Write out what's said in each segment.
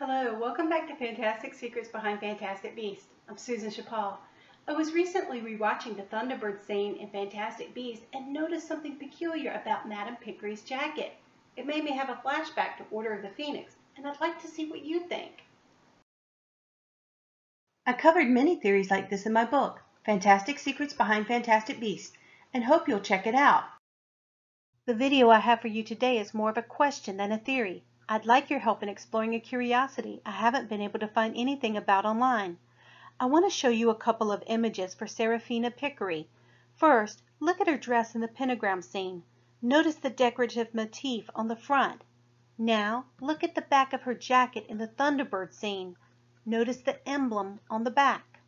Hello, welcome back to Fantastic Secrets Behind Fantastic Beasts. I'm Susan Chapal. I was recently rewatching the Thunderbird scene in Fantastic Beasts and noticed something peculiar about Madame Picquery's jacket. It made me have a flashback to Order of the Phoenix, and I'd like to see what you think. I covered many theories like this in my book, Fantastic Secrets Behind Fantastic Beasts, and hope you'll check it out. The video I have for you today is more of a question than a theory. I'd like your help in exploring a curiosity I haven't been able to find anything about online. I want to show you a couple of images for Seraphina Picquery. First, look at her dress in the pentagram scene. Notice the decorative motif on the front. Now, look at the back of her jacket in the Thunderbird scene. Notice the emblem on the back.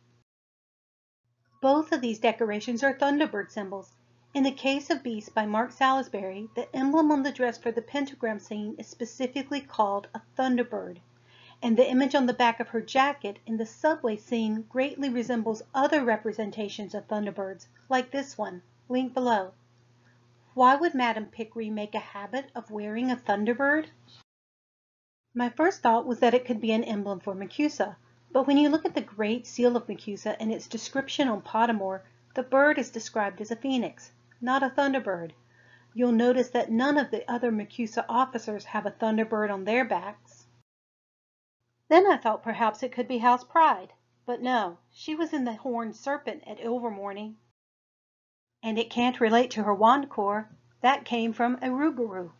Both of these decorations are Thunderbird symbols. In the case of Beasts by Mark Salisbury, the emblem on the dress for the pentagram scene is specifically called a Thunderbird, and the image on the back of her jacket in the subway scene greatly resembles other representations of Thunderbirds, like this one, linked below. Why would Madame Picquery make a habit of wearing a Thunderbird? My first thought was that it could be an emblem for MACUSA, but when you look at the Great Seal of MACUSA and its description on Pottermore, the bird is described as a phoenix, not a Thunderbird. You'll notice that none of the other MACUSA officers have a Thunderbird on their backs. Then I thought perhaps it could be House Pride, but no, she was in the Horned Serpent at Ilvermorny. And it can't relate to her wand core. That came from a Rougarou.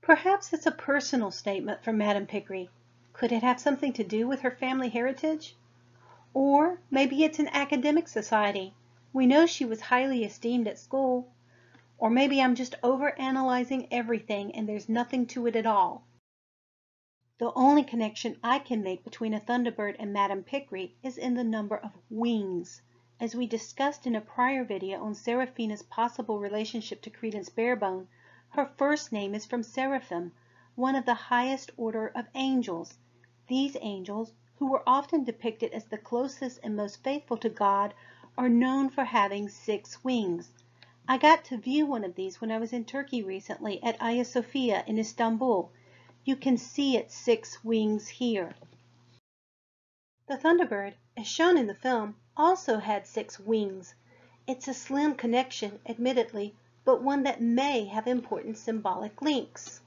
Perhaps it's a personal statement from Madame Picquery. Could it have something to do with her family heritage? Or maybe it's an academic society. We know she was highly esteemed at school. Or maybe I'm just overanalyzing everything and there's nothing to it at all. The only connection I can make between a Thunderbird and Madame Picquery is in the number of wings. As we discussed in a prior video on Seraphina's possible relationship to Credence Barebone, her first name is from Seraphim, one of the highest order of angels. These angels, who were often depicted as the closest and most faithful to God, are known for having 6 wings. I got to view one of these when I was in Turkey recently at Hagia Sophia in Istanbul. You can see its 6 wings here. The Thunderbird, as shown in the film, also had 6 wings. It's a slim connection, admittedly, but one that may have important symbolic links.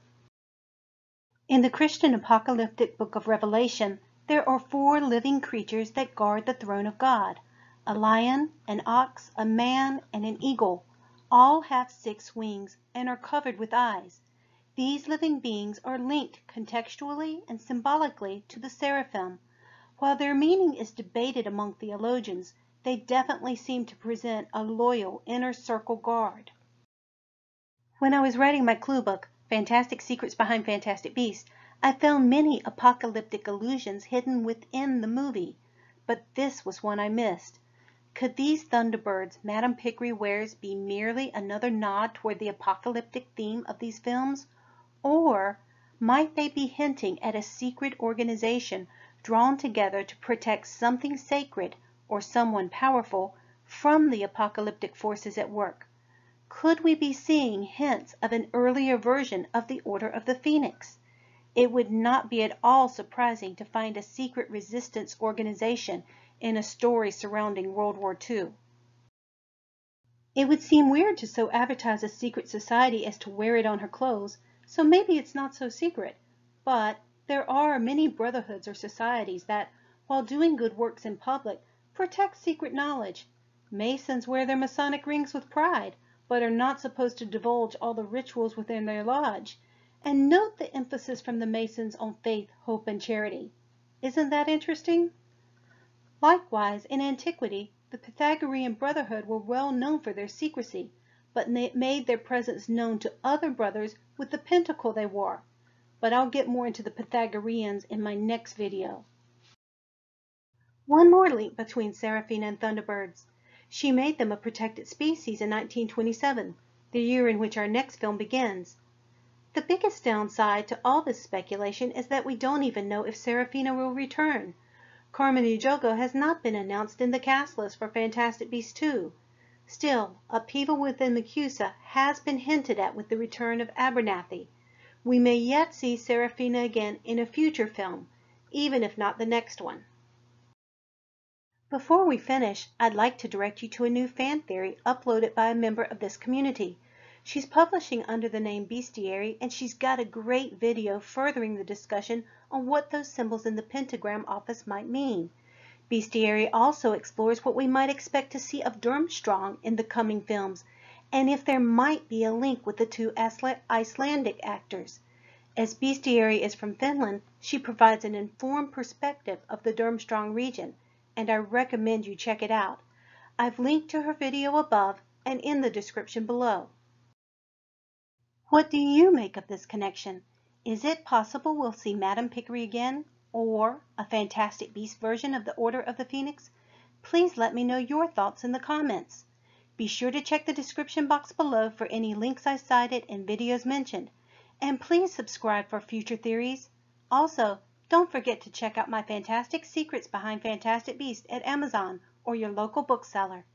In the Christian apocalyptic book of Revelation, there are 4 living creatures that guard the throne of God. A lion, an ox, a man, and an eagle. All have 6 wings and are covered with eyes. These living beings are linked contextually and symbolically to the seraphim. While their meaning is debated among theologians, they definitely seem to present a loyal inner circle guard. When I was writing my clue book, Fantastic Secrets Behind Fantastic Beasts, I found many apocalyptic allusions hidden within the movie, but this was one I missed. Could these Thunderbirds Madame Picquery wears be merely another nod toward the apocalyptic theme of these films? Or might they be hinting at a secret organization drawn together to protect something sacred or someone powerful from the apocalyptic forces at work? Could we be seeing hints of an earlier version of the Order of the Phoenix? It would not be at all surprising to find a secret resistance organization in a story surrounding World War II. It would seem weird to so advertise a secret society as to wear it on her clothes, so maybe it's not so secret. But there are many brotherhoods or societies that, while doing good works in public, protect secret knowledge. Masons wear their Masonic rings with pride, but are not supposed to divulge all the rituals within their lodge. And note the emphasis from the Masons on faith, hope, and charity. Isn't that interesting? Likewise, in antiquity, the Pythagorean Brotherhood were well known for their secrecy, but made their presence known to other brothers with the pentacle they wore. But I'll get more into the Pythagoreans in my next video. One more link between Seraphina and Thunderbirds. She made them a protected species in 1927, the year in which our next film begins. The biggest downside to all this speculation is that we don't even know if Seraphina will return. Carmen Ejogo has not been announced in the cast list for Fantastic Beasts 2. Still, upheaval within MACUSA has been hinted at with the return of Abernathy. We may yet see Seraphina again in a future film, even if not the next one. Before we finish, I'd like to direct you to a new fan theory uploaded by a member of this community. She's publishing under the name Bestiary, and she's got a great video furthering the discussion on what those symbols in the pentagram office might mean. Bestiary also explores what we might expect to see of Durmstrang in the coming films, and if there might be a link with the two Icelandic actors. As Bestiary is from Finland, she provides an informed perspective of the Durmstrang region, and I recommend you check it out. I've linked to her video above and in the description below. What do you make of this connection? Is it possible we'll see Madame Picquery again, or a Fantastic Beasts version of the Order of the Phoenix? Please let me know your thoughts in the comments. Be sure to check the description box below for any links I cited and videos mentioned, and please subscribe for future theories. Also, don't forget to check out my fantastic secrets behind Fantastic Beasts at Amazon or your local bookseller.